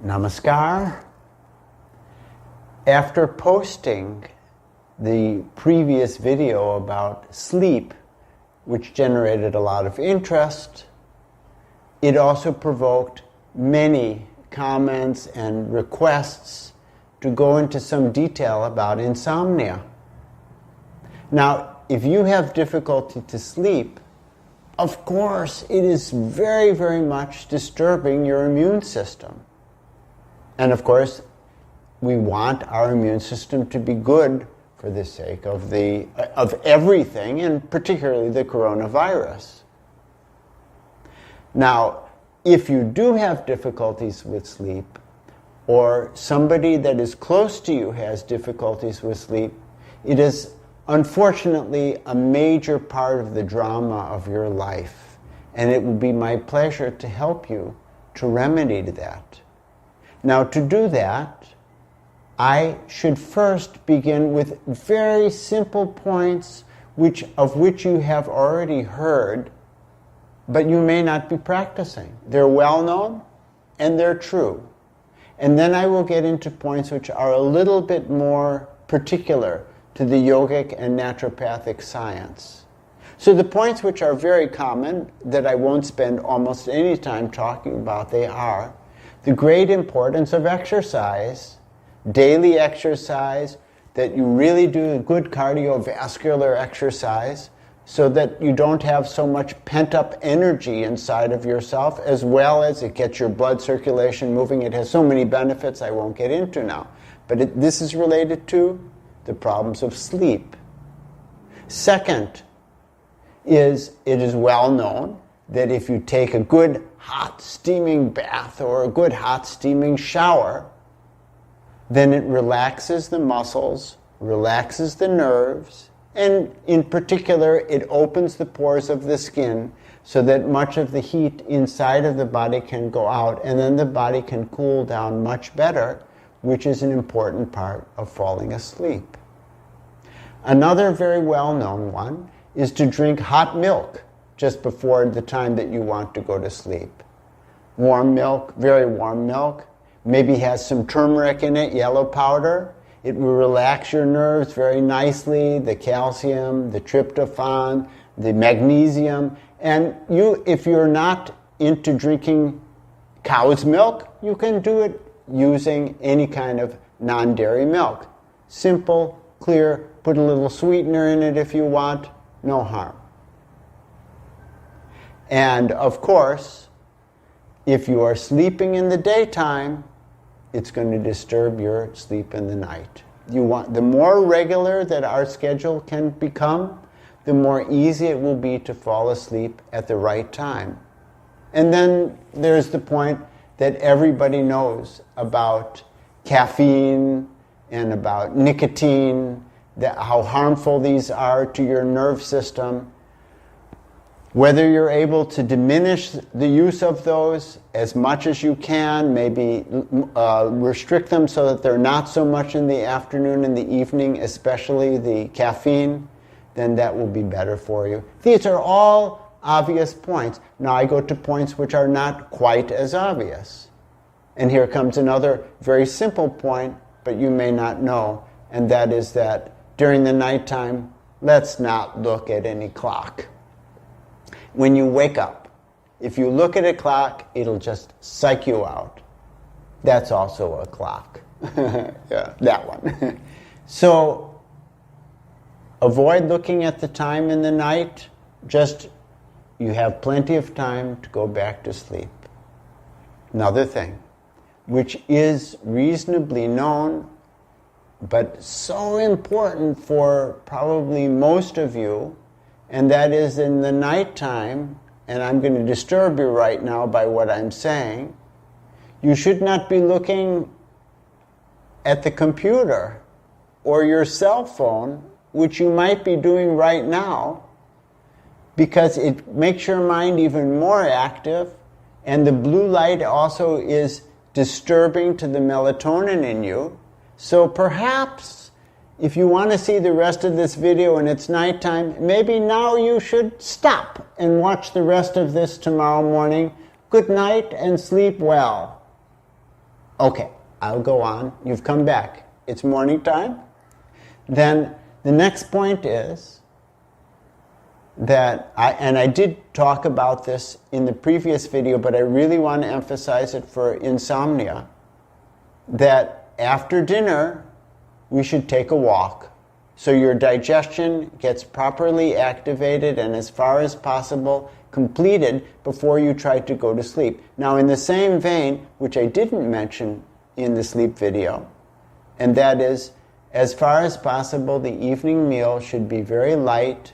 Namaskar. After posting the previous video about sleep, which generated a lot of interest, it also provoked many comments and requests to go into some detail about insomnia. Now, if you have difficulty to sleep, of course it is very, very much disturbing your immune system. And of course, we want our immune system to be good for the sake of everything, and particularly the coronavirus. Now, if you do have difficulties with sleep, or somebody that is close to you has difficulties with sleep, it is unfortunately a major part of the drama of your life. And it will be my pleasure to help you to remedy that. Now, to do that, I should first begin with very simple points of which you have already heard, but you may not be practicing. They're well known and they're true. And then I will get into points which are a little bit more particular to the yogic and naturopathic science. So the points which are very common, that I won't spend almost any time talking about, they are the great importance of exercise, daily exercise, that you really do good cardiovascular exercise so that you don't have so much pent-up energy inside of yourself, as well as it gets your blood circulation moving. It has so many benefits I won't get into now. But this is related to the problems of sleep. Second, it is well known that if you take a good hot steaming bath or a good hot steaming shower, then it relaxes the muscles, relaxes the nerves, and in particular it opens the pores of the skin so that much of the heat inside of the body can go out, and then the body can cool down much better, which is an important part of falling asleep. Another very well-known one is to drink hot milk just before the time that you want to go to sleep. Warm milk, very warm milk, maybe has some turmeric in it, yellow powder. It will relax your nerves very nicely, the calcium, the tryptophan, the magnesium. And if you're not into drinking cow's milk, you can do it using any kind of non-dairy milk. Simple, clear, put a little sweetener in it if you want, no harm. And of course, if you are sleeping in the daytime, it's going to disturb your sleep in the night. The more regular that our schedule can become, the more easy it will be to fall asleep at the right time. And then there's the point that everybody knows about caffeine and about nicotine, how harmful these are to your nerve system. Whether you're able to diminish the use of those as much as you can, maybe restrict them so that they're not so much in the afternoon and the evening, especially the caffeine, then that will be better for you. These are all obvious points. Now I go to points which are not quite as obvious. And here comes another very simple point, but you may not know, and that is that during the nighttime, let's not look at any clock. When you wake up, if you look at a clock, it'll just psych you out. That's also a clock. Yeah, that one. So avoid looking at the time in the night. Just, you have plenty of time to go back to sleep. Another thing, which is reasonably known, but so important for probably most of you, and that is in the nighttime, and I'm going to disturb you right now by what I'm saying, you should not be looking at the computer or your cell phone, which you might be doing right now, because it makes your mind even more active, and the blue light also is disturbing to the melatonin in you. So perhaps if you want to see the rest of this video and it's nighttime, maybe now you should stop and watch the rest of this tomorrow morning. Good night and sleep well. Okay, I'll go on. You've come back. It's morning time. Then the next point is that, I did talk about this in the previous video, but I really want to emphasize it for insomnia, that after dinner, we should take a walk. So your digestion gets properly activated and as far as possible completed before you try to go to sleep. Now in the same vein, which I didn't mention in the sleep video, and that is, as far as possible, the evening meal should be very light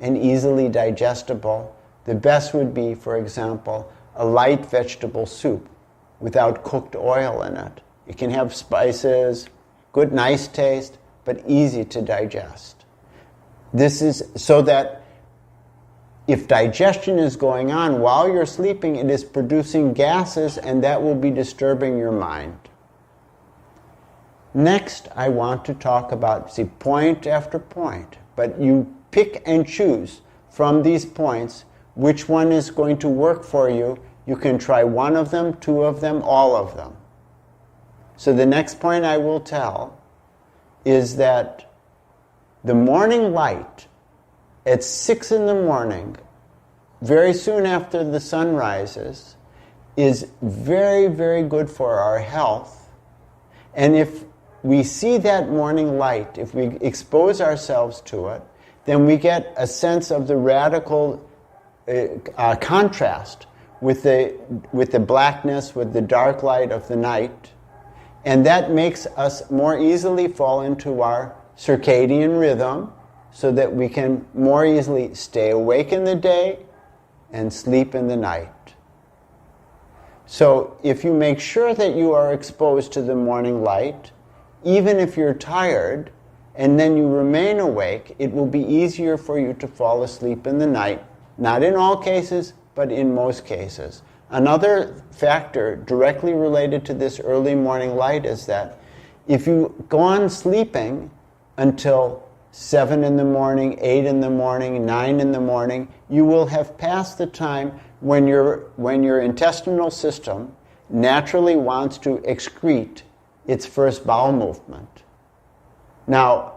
and easily digestible. The best would be, for example, a light vegetable soup without cooked oil in it. It can have spices, good nice taste, but easy to digest. This is so that if digestion is going on while you're sleeping, it is producing gases and that will be disturbing your mind. Next, I want to talk about, see, point after point, but you pick and choose from these points which one is going to work for you. You can try one of them, two of them, all of them. So the next point I will tell is that the morning light at 6 in the morning, very soon after the sun rises, is very, very good for our health. And if we see that morning light, if we expose ourselves to it, then we get a sense of the radical contrast with the blackness, with the dark light of the night. And that makes us more easily fall into our circadian rhythm so that we can more easily stay awake in the day and sleep in the night. So if you make sure that you are exposed to the morning light, even if you're tired, and then you remain awake, it will be easier for you to fall asleep in the night. Not in all cases, but in most cases. Another factor directly related to this early morning light is that if you go on sleeping until 7 in the morning, 8 in the morning, 9 in the morning, you will have passed the time when your intestinal system naturally wants to excrete its first bowel movement. Now,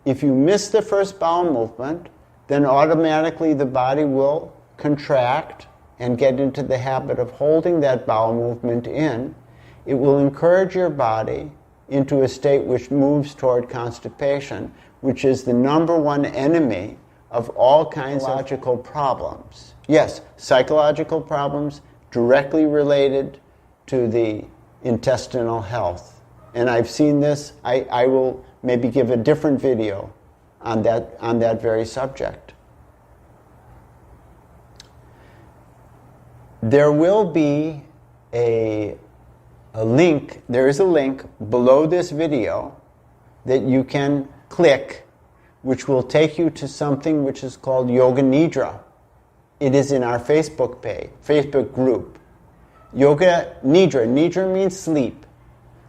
if you miss the first bowel movement, then automatically the body will contract and get into the habit of holding that bowel movement in. It will encourage your body into a state which moves toward constipation, which is the number one enemy of all kinds of psychological problems. Yes, psychological problems directly related to the intestinal health. And I've seen this. I will maybe give a different video on that very subject. There will be a link, there is a link below this video that you can click, which will take you to something which is called Yoga Nidra. It is in our Facebook page, Facebook group. Yoga Nidra. Nidra means sleep.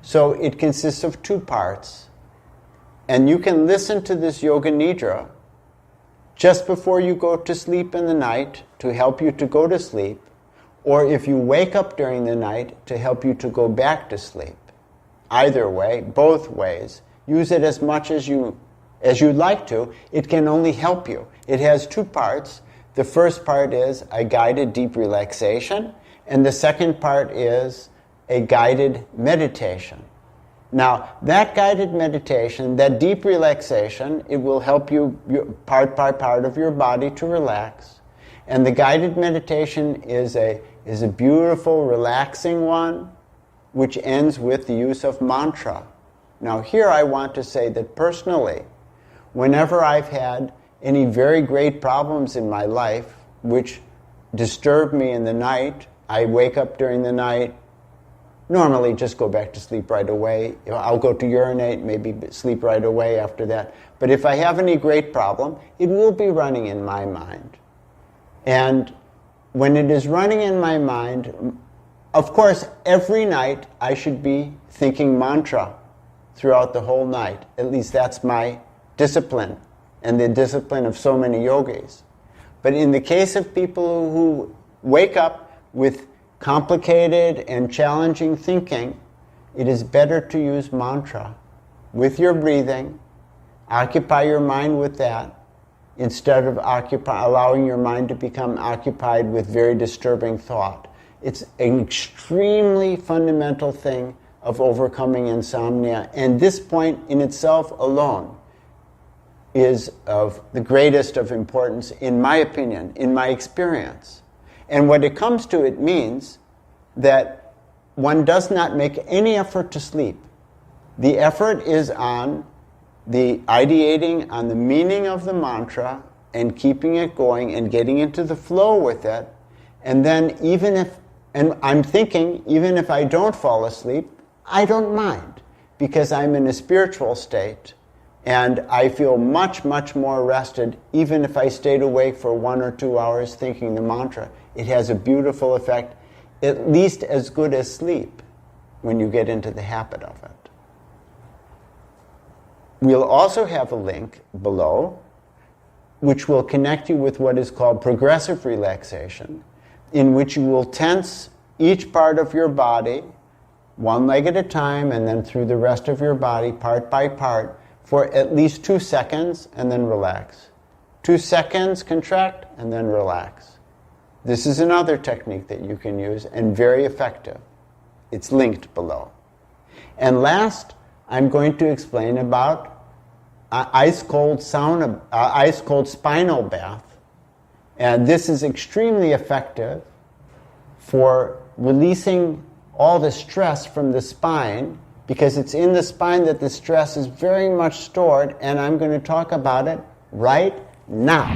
So it consists of 2 parts. And you can listen to this Yoga Nidra just before you go to sleep in the night to help you to go to sleep, or if you wake up during the night to help you to go back to sleep. Either way, both ways. Use it as much as you'd like to. It can only help you. It has 2 parts. The first part is a guided deep relaxation, and the second part is a guided meditation. Now, that guided meditation, that deep relaxation, it will help you part by part of your body to relax. And the guided meditation is a beautiful, relaxing one, which ends with the use of mantra. Now, here I want to say that personally, whenever I've had any very great problems in my life, which disturb me in the night, I wake up during the night, normally just go back to sleep right away. I'll go to urinate, maybe sleep right away after that. But if I have any great problem, it will be running in my mind. And when it is running in my mind, of course, every night I should be thinking mantra throughout the whole night. At least that's my discipline and the discipline of so many yogis. But in the case of people who wake up with complicated and challenging thinking, it is better to use mantra with your breathing, occupy your mind with that, instead of allowing your mind to become occupied with very disturbing thought. It's an extremely fundamental thing of overcoming insomnia, and this point in itself alone is of the greatest of importance, in my opinion, in my experience. And what it comes to, it means that one does not make any effort to sleep. The effort is on the ideating on the meaning of the mantra and keeping it going and getting into the flow with it. And then and I'm thinking, even if I don't fall asleep, I don't mind, because I'm in a spiritual state and I feel much, much more rested even if I stayed awake for 1 or 2 hours thinking the mantra. It has a beautiful effect, at least as good as sleep, when you get into the habit of it. We'll also have a link below which will connect you with what is called progressive relaxation, in which you will tense each part of your body, one leg at a time, and then through the rest of your body, part by part, for at least 2 seconds, and then relax. 2 seconds, contract, and then relax. This is another technique that you can use, and very effective. It's linked below. And last, I'm going to explain about ice-cold spinal bath. And this is extremely effective for releasing all the stress from the spine, because it's in the spine that the stress is very much stored, and I'm going to talk about it right now.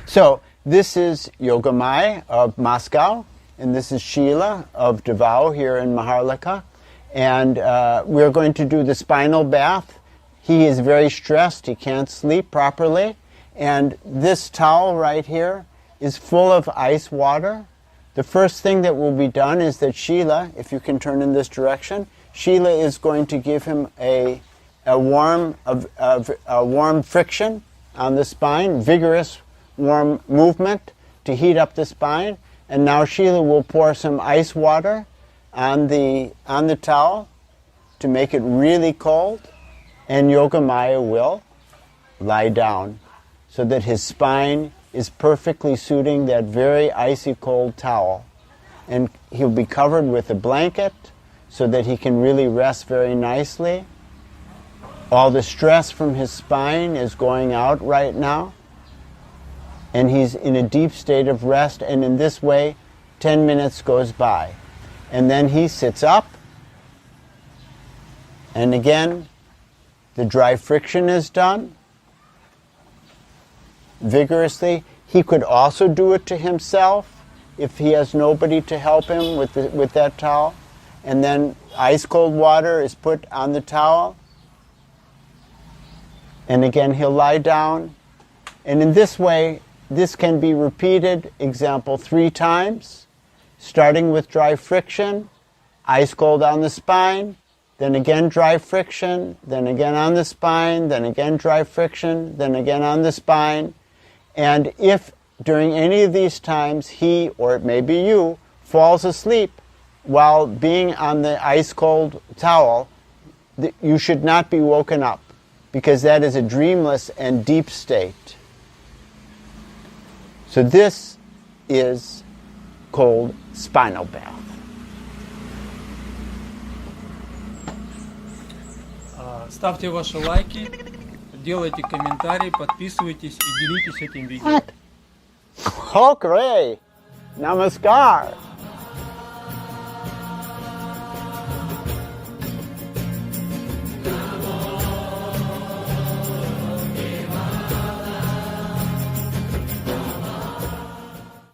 So this is Yogamaya of Moscow, and this is Sheila of Davao here in Maharlika, and we're going to do the spinal bath. He is very stressed, he can't sleep properly, and this towel right here is full of ice water. The first thing that will be done is that Sheila, if you can turn in this direction, Sheila is going to give him a warm friction on the spine, vigorous warm movement to heat up the spine. And now Sheila will pour some ice water on the towel to make it really cold, and Yogamaya will lie down so that his spine is perfectly suiting that very icy cold towel. And he'll be covered with a blanket so that he can really rest very nicely. All the stress from his spine is going out right now, and he's in a deep state of rest, and in this way 10 minutes goes by. And then he sits up, and again the dry friction is done vigorously. He could also do it to himself if he has nobody to help him with that towel. And then ice cold water is put on the towel. And again he'll lie down. And in this way, this can be repeated, example, 3 times, starting with dry friction, ice cold on the spine, then again dry friction, then again on the spine, then again dry friction, then again on the spine. And if during any of these times he, or it may be you, falls asleep while being on the ice-cold towel, you should not be woken up, because that is a dreamless and deep state. So this is called spinal bath. Ставьте ваши лайки, делайте комментарии, подписывайтесь и делитесь этим видео. Okay. Namaskar.